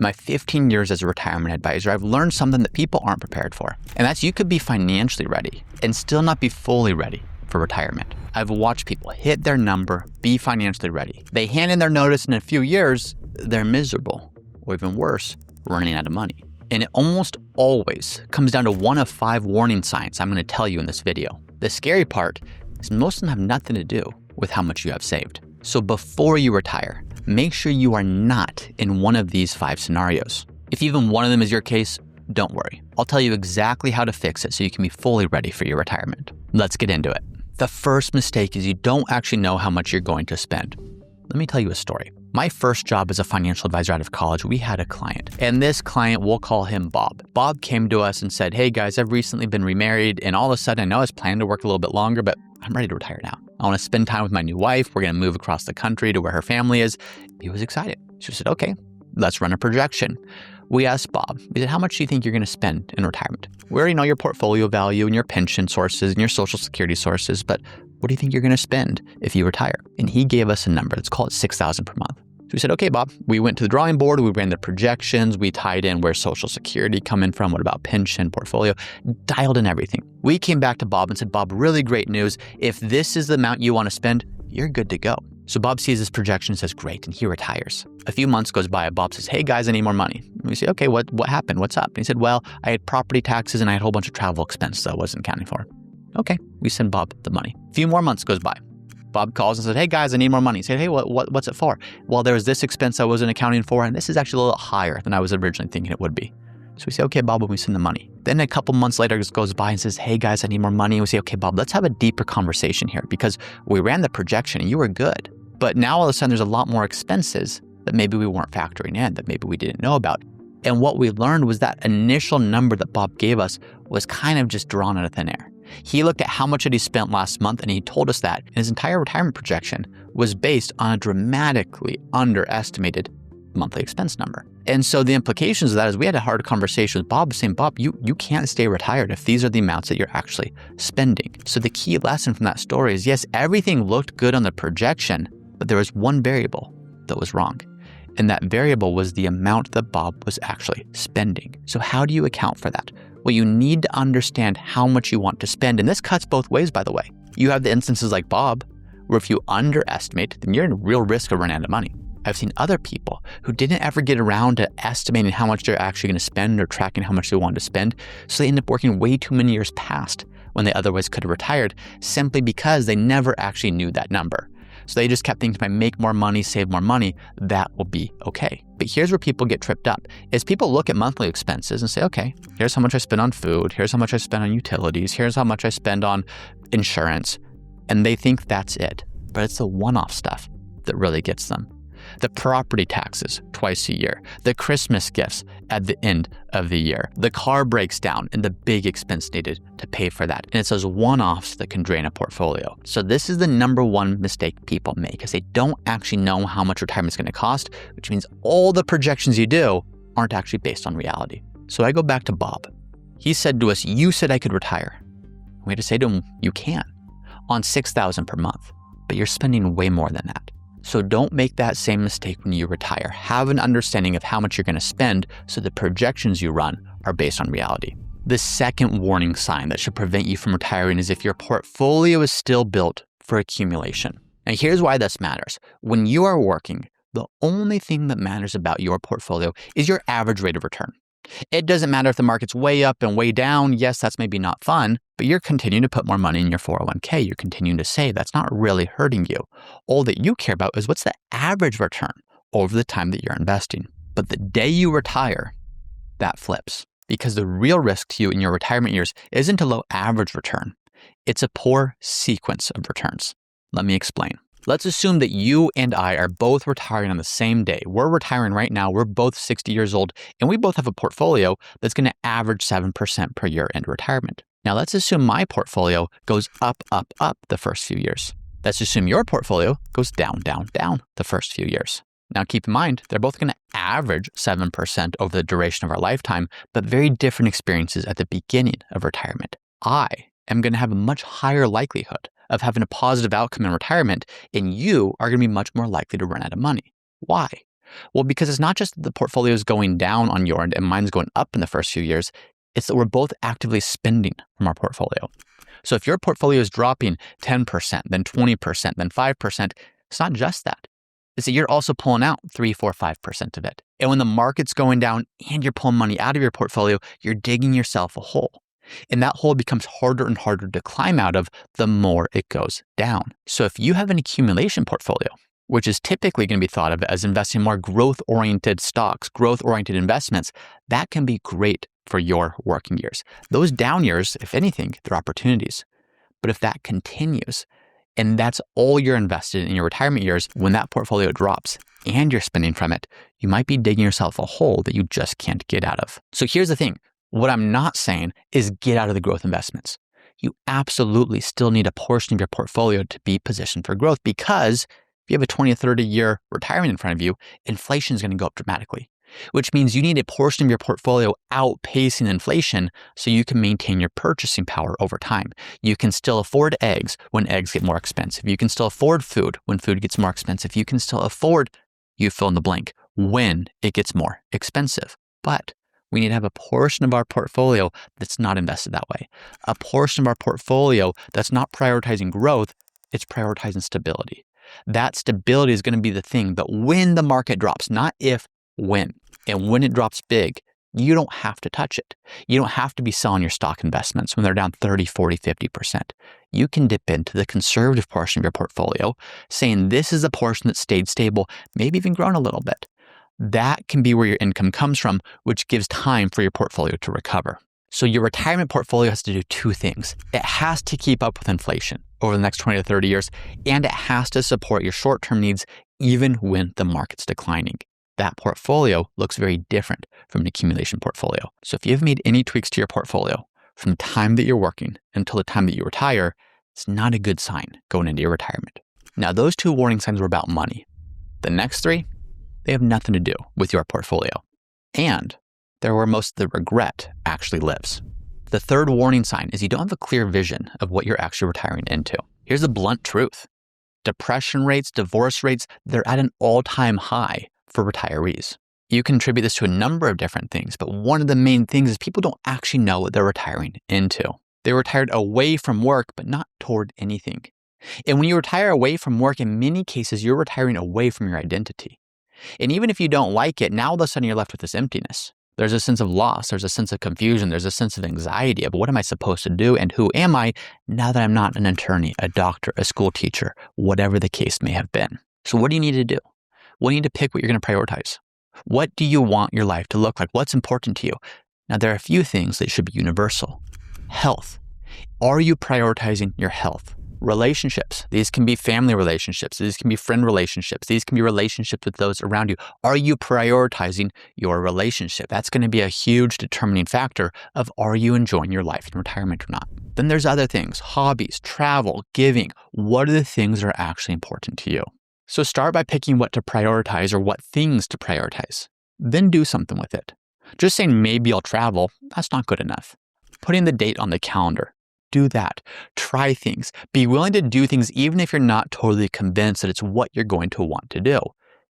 my 15 years as a retirement advisor, I've learned something that people aren't prepared for. And that's you could be financially ready and still not be fully ready for retirement. I've watched people hit their number, be financially ready. They hand in their notice and in a few years, they're miserable, or even worse, running out of money. And it almost always comes down to one of 5 warning signs I'm going to tell you in this video. The scary part is most of them have nothing to do with how much you have saved. So before you retire, make sure you are not in one of these 5 scenarios. If even one of them is your case, don't worry. I'll tell you exactly how to fix it so you can be fully ready for your retirement. Let's get into it. The first mistake is you don't actually know how much you're going to spend. Let me tell you a story. My first job as a financial advisor out of college, we had a client. And this client, we'll call him Bob. Bob came to us and said, hey guys, I've recently been remarried. And all of a sudden, I know I was planning to work a little bit longer, but I'm ready to retire now. I want to spend time with my new wife. We're going to move across the country to where her family is. He was excited. She said, okay, let's run a projection. We asked Bob, we said, how much do you think you're going to spend in retirement? We already know your portfolio value and your pension sources and your social security sources, but what do you think you're going to spend if you retire? And he gave us a number. Let's call it $6,000 per month. So we said, okay, Bob, we went to the drawing board. We ran the projections. We tied in where social security coming from. What about pension, portfolio? Dialed in everything. We came back to Bob and said, Bob, really great news. If this is the amount you want to spend, you're good to go. So Bob sees this projection and says, great, and he retires. A few months goes by, Bob says, hey guys, I need more money. And we say, okay, what happened? What's up? And he said, well, I had property taxes and I had a whole bunch of travel expenses I wasn't accounting for. Okay, we send Bob the money. A few more months goes by. Bob calls and says, hey guys, I need more money. He said, hey, what's it for? Well, there was this expense I wasn't accounting for, and this is actually a little higher than I was originally thinking it would be. So we say, okay, Bob, we send the money. Then a couple months later, it goes by and says, hey guys, I need more money. And we say, okay, Bob, let's have a deeper conversation here because we ran the projection and you were good. But now all of a sudden, there's a lot more expenses that maybe we weren't factoring in, that maybe we didn't know about. And what we learned was that initial number that Bob gave us was kind of just drawn out of thin air. He looked at how much had he spent last month and he told us that his entire retirement projection was based on a dramatically underestimated monthly expense number. And so the implications of that is we had a hard conversation with Bob saying, Bob, you can't stay retired if these are the amounts that you're actually spending. So the key lesson from that story is, yes, everything looked good on the projection, but there was one variable that was wrong. And that variable was the amount that Bob was actually spending. So how do you account for that? Well, you need to understand how much you want to spend. And this cuts both ways, by the way. You have the instances like Bob, where if you underestimate, then you're in real risk of running out of money. I've seen other people who didn't ever get around to estimating how much they're actually going to spend or tracking how much they wanted to spend. So they end up working way too many years past when they otherwise could have retired simply because they never actually knew that number. So they just kept thinking, if I make more money, save more money, that will be okay. But here's where people get tripped up, is people look at monthly expenses and say, okay, here's how much I spend on food, here's how much I spend on utilities, here's how much I spend on insurance, and they think that's it. But it's the one-off stuff that really gets them. The property taxes twice a year, the Christmas gifts at the end of the year, the car breaks down and the big expense needed to pay for that. And it's those one-offs that can drain a portfolio. So this is the number one mistake people make, is they don't actually know how much retirement is going to cost, which means all the projections you do aren't actually based on reality. So I go back to Bob. He said to us, you said I could retire. We had to say to him, you can, on $6,000 per month, but you're spending way more than that. So don't make that same mistake when you retire. Have an understanding of how much you're going to spend so the projections you run are based on reality. The second warning sign that should prevent you from retiring is if your portfolio is still built for accumulation. And here's why this matters. When you are working, the only thing that matters about your portfolio is your average rate of return. It doesn't matter if the market's way up and way down. Yes, that's maybe not fun, but you're continuing to put more money in your 401k. You're continuing to save. That's not really hurting you. All that you care about is what's the average return over the time that you're investing. But the day you retire, that flips, because the real risk to you in your retirement years isn't a low average return. It's a poor sequence of returns. Let me explain. Let's assume that you and I are both retiring on the same day. We're retiring right now. We're both 60 years old, and we both have a portfolio that's going to average 7% per year into retirement. Now, let's assume my portfolio goes up, up, up the first few years. Let's assume your portfolio goes down, down, down the first few years. Now, keep in mind, they're both going to average 7% over the duration of our lifetime, but very different experiences at the beginning of retirement. I am going to have a much higher likelihood of having a positive outcome in retirement, and you are going to be much more likely to run out of money. Why? Well, because it's not just that the portfolio is going down on your end and mine's going up in the first few years. It's that we're both actively spending from our portfolio. So if your portfolio is dropping 10%, then 20%, then 5%, it's not just that. It's that you're also pulling out 3, 4, 5% of it. And when the market's going down and you're pulling money out of your portfolio, you're digging yourself a hole. And that hole becomes harder and harder to climb out of the more it goes down. So if you have an accumulation portfolio, which is typically going to be thought of as investing in more growth-oriented stocks, growth-oriented investments, that can be great for your working years. Those down years, if anything, they're opportunities. But if that continues, and that's all you're invested in your retirement years, when that portfolio drops and you're spending from it, you might be digging yourself a hole that you just can't get out of. So here's the thing. What I'm not saying is get out of the growth investments. You absolutely still need a portion of your portfolio to be positioned for growth, because if you have a 20 or 30 year retirement in front of you, inflation is going to go up dramatically, which means you need a portion of your portfolio outpacing inflation so you can maintain your purchasing power over time. You can still afford eggs when eggs get more expensive. You can still afford food when food gets more expensive. You can still afford, you fill in the blank, when it gets more expensive. But we need to have a portion of our portfolio that's not invested that way. A portion of our portfolio that's not prioritizing growth, it's prioritizing stability. That stability is going to be the thing that when the market drops, not if, when. And when it drops big, you don't have to touch it. You don't have to be selling your stock investments when they're down 30, 40, 50%. You can dip into the conservative portion of your portfolio, saying this is a portion that stayed stable, maybe even grown a little bit. That can be where your income comes from, which gives time for your portfolio to recover. So your retirement portfolio has to do two things. It has to keep up with inflation over the next 20 to 30 years, and it has to support your short-term needs even when the market's declining. That portfolio looks very different from an accumulation portfolio. So if you've made any tweaks to your portfolio from the time that you're working until the time that you retire, it's not a good sign going into your retirement. Now, those two warning signs were about money. The next three, they have nothing to do with your portfolio. And they're where most of the regret actually lives. The third warning sign is you don't have a clear vision of what you're actually retiring into. Here's the blunt truth. Depression rates, divorce rates, they're at an all-time high for retirees. You can attribute this to a number of different things, but one of the main things is people don't actually know what they're retiring into. They retired away from work, but not toward anything. And when you retire away from work, in many cases, you're retiring away from your identity. And even if you don't like it, now all of a sudden you're left with this emptiness. There's a sense of loss. There's a sense of confusion. There's a sense of anxiety of what am I supposed to do and who am I now that I'm not an attorney, a doctor, a school teacher, whatever the case may have been. So what do you need to do? Well, you need to pick what you're going to prioritize. What do you want your life to look like? What's important to you? Now, there are a few things that should be universal. Health. Are you prioritizing your health? Relationships. These can be family relationships. These can be friend relationships. These can be relationships with those around you. Are you prioritizing your relationship? That's going to be a huge determining factor of are you enjoying your life in retirement or not. Then there's other things, hobbies, travel, giving. What are the things that are actually important to you? So start by picking what to prioritize or what things to prioritize. Then do something with it. Just saying maybe I'll travel, that's not good enough. Putting the date on the calendar. Do that. Try things. Be willing to do things even if you're not totally convinced that it's what you're going to want to do.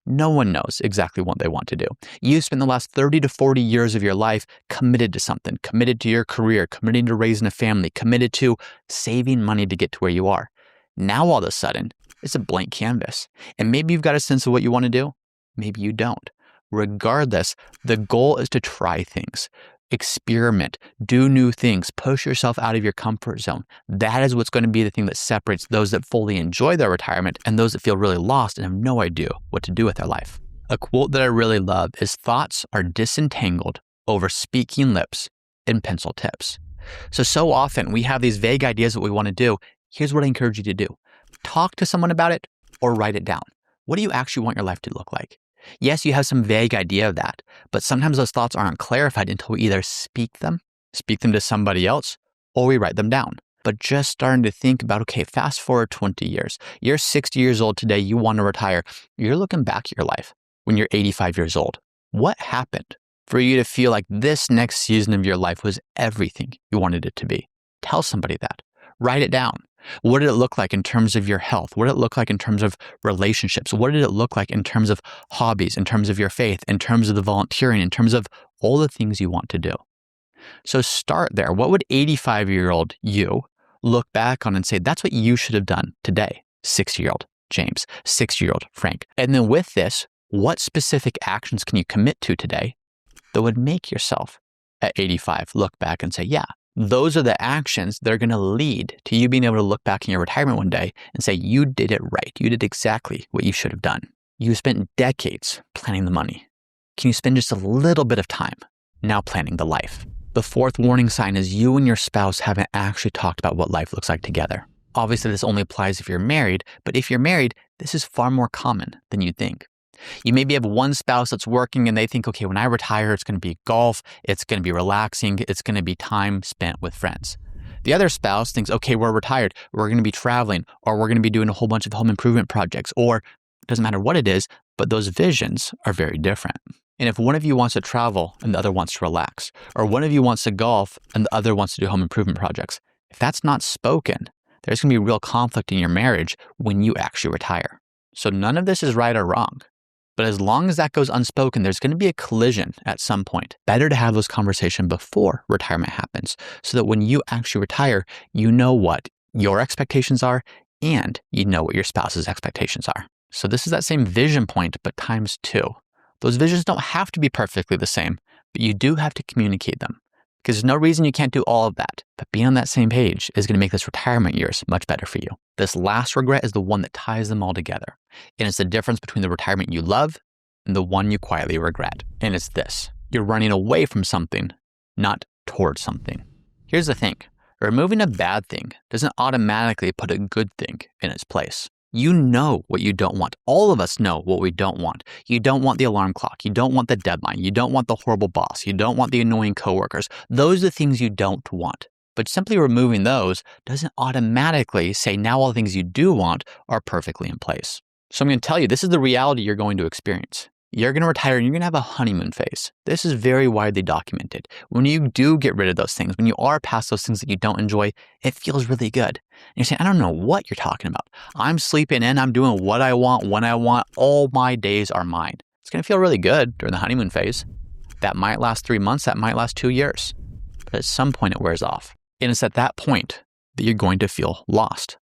No one knows exactly what they want to do. You spent the last 30 to 40 years of your life committed to something, committed to your career, committed to raising a family, committed to saving money to get to where you are. Now, all of a sudden, it's a blank canvas. And maybe you've got a sense of what you want to do. Maybe you don't. Regardless, the goal is to try things. Experiment, do new things, push yourself out of your comfort zone. That is what's going to be the thing that separates those that fully enjoy their retirement and those that feel really lost and have no idea what to do with their life. A quote that I really love is thoughts are disentangled over speaking lips and pencil tips. So often we have these vague ideas of what we want to do. Here's what I encourage you to do. Talk to someone about it or write it down. What do you actually want your life to look like? Yes, you have some vague idea of that, but sometimes those thoughts aren't clarified until we either speak them to somebody else, or we write them down. But just starting to think about, okay, fast forward 20 years. You're 60 years old today, you want to retire. You're looking back at your life when you're 85 years old. What happened for you to feel like this next season of your life was everything you wanted it to be? Tell somebody that. Write it down. What did it look like in terms of your health? What did it look like in terms of relationships? What did it look like in terms of hobbies, in terms of your faith, in terms of the volunteering, in terms of all the things you want to do? So start there. What would 85-year-old you look back on and say, that's what you should have done today, 6-year-old James, 6-year-old Frank? And then with this, what specific actions can you commit to today that would make yourself at 85 look back and say, yeah, those are the actions that are going to lead to you being able to look back in your retirement one day and say, you did it right. You did exactly what you should have done. You spent decades planning the money. Can you spend just a little bit of time now planning the life? The fourth warning sign is you and your spouse haven't actually talked about what life looks like together. Obviously, this only applies if you're married, but if you're married, this is far more common than you think. You maybe have one spouse that's working and they think, okay, when I retire, it's going to be golf, it's going to be relaxing, it's going to be time spent with friends. The other spouse thinks, okay, we're retired, we're going to be traveling, or we're going to be doing a whole bunch of home improvement projects, or it doesn't matter what it is, but those visions are very different. And if one of you wants to travel and the other wants to relax, or one of you wants to golf and the other wants to do home improvement projects, if that's not spoken, there's going to be real conflict in your marriage when you actually retire. So none of this is right or wrong. But as long as that goes unspoken, there's going to be a collision at some point. Better to have those conversations before retirement happens so that when you actually retire, you know what your expectations are and you know what your spouse's expectations are. So this is that same vision point, but times 2. Those visions don't have to be perfectly the same, but you do have to communicate them because there's no reason you can't do all of that. But being on that same page is going to make this retirement years much better for you. This last regret is the one that ties them all together. And it's the difference between the retirement you love and the one you quietly regret. And it's this: you're running away from something, not towards something. Here's the thing. Removing a bad thing doesn't automatically put a good thing in its place. You know what you don't want. All of us know what we don't want. You don't want the alarm clock. You don't want the deadline. You don't want the horrible boss. You don't want the annoying coworkers. Those are the things you don't want. But simply removing those doesn't automatically say now all the things you do want are perfectly in place. So I'm going to tell you, this is the reality you're going to experience. You're going to retire and you're going to have a honeymoon phase. This is very widely documented. When you do get rid of those things, when you are past those things that you don't enjoy, it feels really good. And you're saying, I don't know what you're talking about. I'm sleeping in, I'm doing what I want, when I want, all my days are mine. It's going to feel really good during the honeymoon phase. That might last 3 months, that might last 2 years. But at some point it wears off. And it's at that point that you're going to feel lost.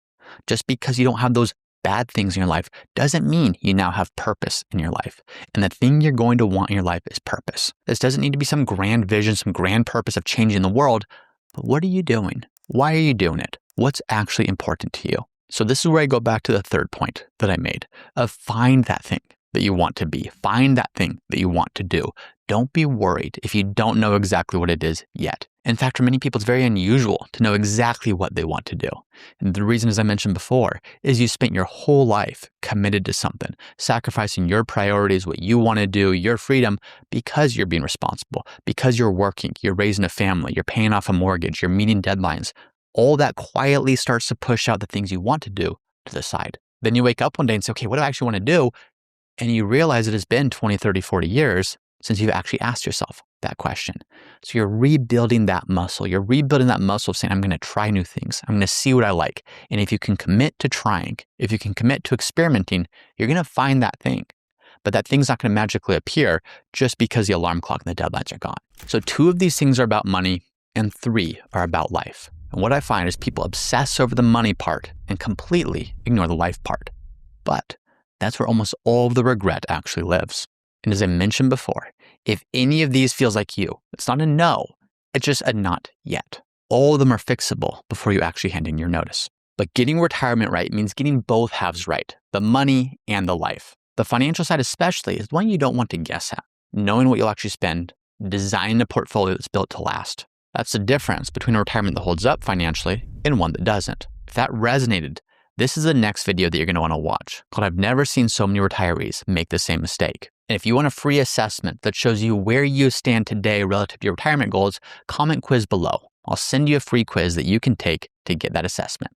Just because you don't have those bad things in your life doesn't mean you now have purpose in your life. And the thing you're going to want in your life is purpose. This doesn't need to be some grand vision, some grand purpose of changing the world. But what are you doing? Why are you doing it? What's actually important to you? So this is where I go back to the third point that I made of find that thing that you want to be. Find that thing that you want to do. Don't be worried if you don't know exactly what it is yet. In fact, for many people, it's very unusual to know exactly what they want to do. And the reason, as I mentioned before, is you spent your whole life committed to something, sacrificing your priorities, what you want to do, your freedom, because you're being responsible, because you're working, you're raising a family, you're paying off a mortgage, you're meeting deadlines. All that quietly starts to push out the things you want to do to the side. Then you wake up one day and say, okay, what do I actually want to do? And you realize it has been 20, 30, 40 years since you've actually asked yourself that question. So you're rebuilding that muscle. You're rebuilding that muscle of saying, I'm going to try new things. I'm going to see what I like. And if you can commit to trying, if you can commit to experimenting, you're going to find that thing. But that thing's not going to magically appear just because the alarm clock and the deadlines are gone. So 2 of these things are about money and 3 are about life. And what I find is people obsess over the money part and completely ignore the life part. But that's where almost all of the regret actually lives. And as I mentioned before, if any of these feels like you, it's not a no, it's just a not yet. All of them are fixable before you actually hand in your notice. But getting retirement right means getting both halves right, the money and the life. The financial side especially is one you don't want to guess at. Knowing what you'll actually spend, designing a portfolio that's built to last. That's the difference between a retirement that holds up financially and one that doesn't. If that resonated, this is the next video that you're going to want to watch, called I've Never Seen So Many Retirees Make the Same Mistake. And if you want a free assessment that shows you where you stand today relative to your retirement goals, comment quiz below. I'll send you a free quiz that you can take to get that assessment.